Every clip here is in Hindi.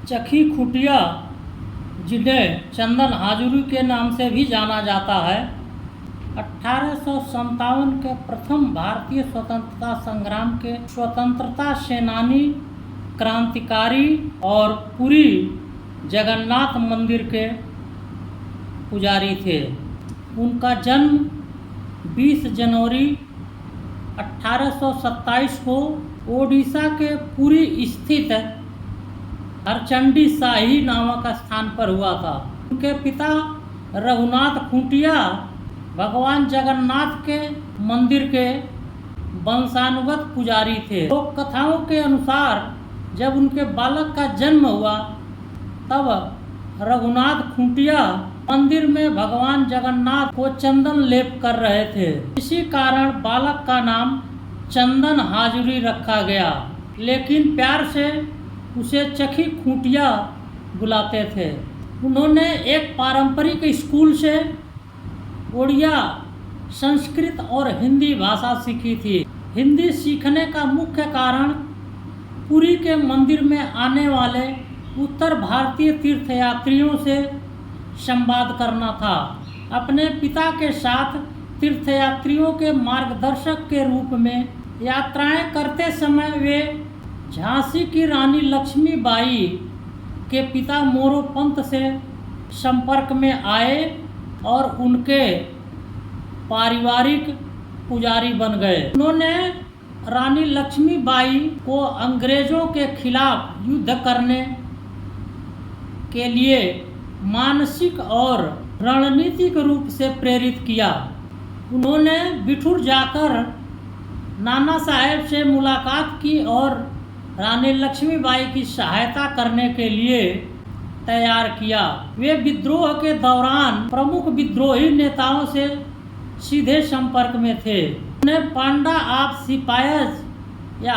चखी खुटिया, जिन्हें चंदन हाजुरी के नाम से भी जाना जाता है, 1857 के प्रथम भारतीय स्वतंत्रता संग्राम के स्वतंत्रता सेनानी, क्रांतिकारी और पुरी जगन्नाथ मंदिर के पुजारी थे। उनका जन्म 20 जनवरी 1827 को ओडिशा के पुरी स्थित हरचंडी साही नामक स्थान पर हुआ था। उनके पिता रघुनाथ खुंटिया भगवान जगन्नाथ के मंदिर के वंशानुगत पुजारी थे। लोक कथाओं के अनुसार जब उनके बालक का जन्म हुआ तब रघुनाथ खुंटिया मंदिर में भगवान जगन्नाथ को चंदन लेप कर रहे थे। इसी कारण बालक का नाम चंदन हाजुरी रखा गया, लेकिन प्यार से उसे चखी खुटिया बुलाते थे। उन्होंने एक पारंपरिक स्कूल से उड़िया, संस्कृत और हिंदी भाषा सीखी थी। हिंदी सीखने का मुख्य कारण पुरी के मंदिर में आने वाले उत्तर भारतीय तीर्थयात्रियों से संवाद करना था। अपने पिता के साथ तीर्थयात्रियों के मार्गदर्शक के रूप में यात्राएं करते समय वे झांसी की रानी लक्ष्मीबाई के पिता मोरोपंत से संपर्क में आए और उनके पारिवारिक पुजारी बन गए। उन्होंने रानी लक्ष्मीबाई को अंग्रेजों के खिलाफ युद्ध करने के लिए मानसिक और रणनीतिक रूप से प्रेरित किया। उन्होंने बिठूर जाकर नाना साहेब से मुलाकात की और रानी लक्ष्मीबाई की सहायता करने के लिए तैयार किया। वे विद्रोह के दौरान प्रमुख विद्रोही नेताओं से सीधे संपर्क में थे। उन्हें पांडा ऑफ सिपाहीज या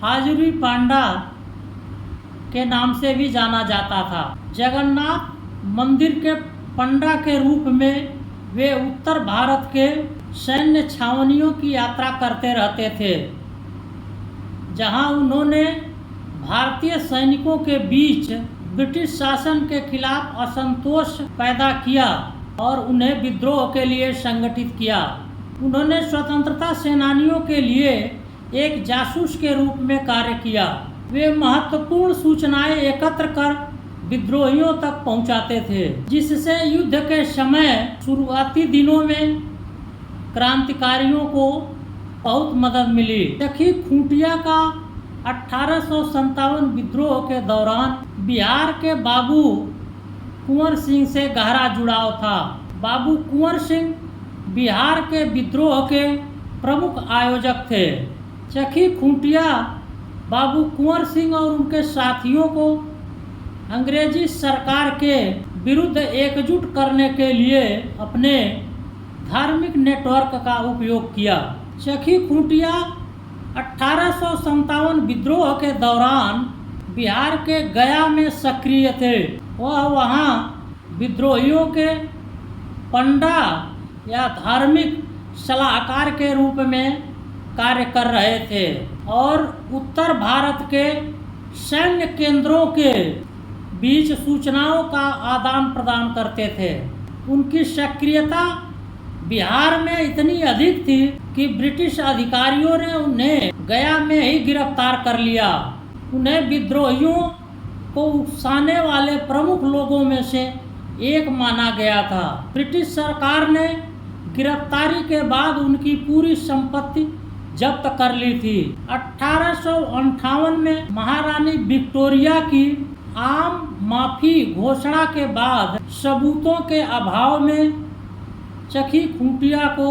हाजुरी पांडा के नाम से भी जाना जाता था। जगन्नाथ मंदिर के पंडा के रूप में वे उत्तर भारत के सैन्य छावनियों की यात्रा करते रहते थे, जहां उन्होंने भारतीय सैनिकों के बीच ब्रिटिश शासन के खिलाफ असंतोष पैदा किया और उन्हें विद्रोह के लिए संगठित किया। उन्होंने स्वतंत्रता सेनानियों के लिए एक जासूस के रूप में कार्य किया। वे महत्वपूर्ण सूचनाएं एकत्र कर विद्रोहियों तक पहुंचाते थे, जिससे युद्ध के समय शुरुआती दिनों में क्रांतिकारियों को बहुत मदद मिली। चखी खुटिया का 1857 विद्रोह के दौरान बिहार के बाबू कुंवर सिंह से गहरा जुड़ाव था। बाबू कुंवर सिंह बिहार के विद्रोह के प्रमुख आयोजक थे। चखी खुटिया बाबू कुंवर सिंह और उनके साथियों को अंग्रेजी सरकार के विरुद्ध एकजुट करने के लिए अपने धार्मिक नेटवर्क का उपयोग किया। चखी खुटिया 1857 विद्रोह के दौरान बिहार के गया में सक्रिय थे। वह वहां विद्रोहियों के पंडा या धार्मिक सलाहकार के रूप में कार्य कर रहे थे और उत्तर भारत के सैन्य केंद्रों के बीच सूचनाओं का आदान प्रदान करते थे। उनकी सक्रियता बिहार में इतनी अधिक थी कि ब्रिटिश अधिकारियों ने उन्हें गया में ही गिरफ्तार कर लिया। उन्हें विद्रोहियों को उकसाने वाले प्रमुख लोगों में से एक माना गया था। ब्रिटिश सरकार ने गिरफ्तारी के बाद उनकी पूरी संपत्ति जब्त कर ली थी। 1858 में महारानी विक्टोरिया की आम माफी घोषणा के बाद सबूतों के अभाव में चखी खुटिया को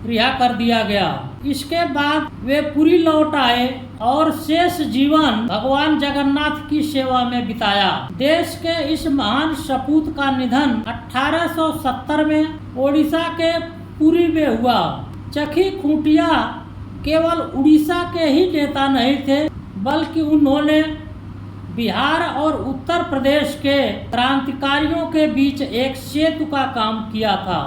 रिहा कर दिया गया। इसके बाद वे पुरी लौट आए और शेष जीवन भगवान जगन्नाथ की सेवा में बिताया। देश के इस महान सपूत का निधन 1870 में ओडिशा के पुरी में हुआ। चखी खुटिया केवल उड़ीसा के ही नेता नहीं थे, बल्कि उन्होंने बिहार और उत्तर प्रदेश के क्रांतिकारियों के बीच एक सेतु का काम किया था।